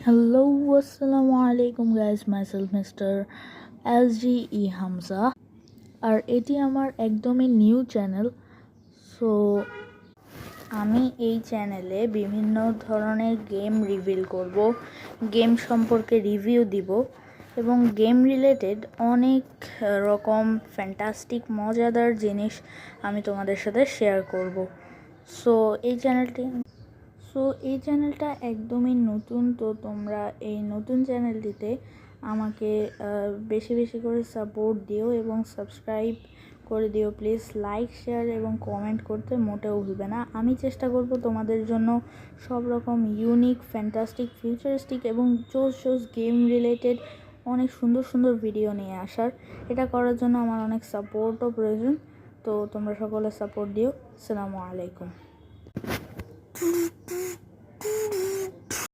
Hello, আসসালামু আলাইকুম guys, myself mister SGE Hamza. আর এটি আমার একদমই নিউ চ্যানেল। সো আমি এই চ্যানেলে বিভিন্ন ধরনের গেম রিভিল করব, গেম সম্পর্কে রিভিউ দিব এবং গেম রিলেটেড অনেক রকম ফ্যান্টাস্টিক মজাদার জিনিস আমি তোমাদের সাথে শেয়ার করব। সো এই চ্যানেলটা একদমই নতুন, তো তোমরা এই নতুন চ্যানেলটিতে আমাকে বেশি বেশি করে সাপোর্ট দিও এবং সাবস্ক্রাইব করে দিও প্লিজ। লাইক, শেয়ার এবং কমেন্ট করতে মোটেও ভুলবে না। আমি চেষ্টা করব তোমাদের জন্য সব রকম ইউনিক, ফ্যান্টাস্টিক, ফিউচারিস্টিক এবং জোস গেম রিলেটেড অনেক সুন্দর সুন্দর ভিডিও নিয়ে আসার। এটা করার জন্য আমার অনেক সাপোর্টও প্রয়োজন, তো তোমরা সকলে সাপোর্ট দিও। আসসালামু আলাইকুম।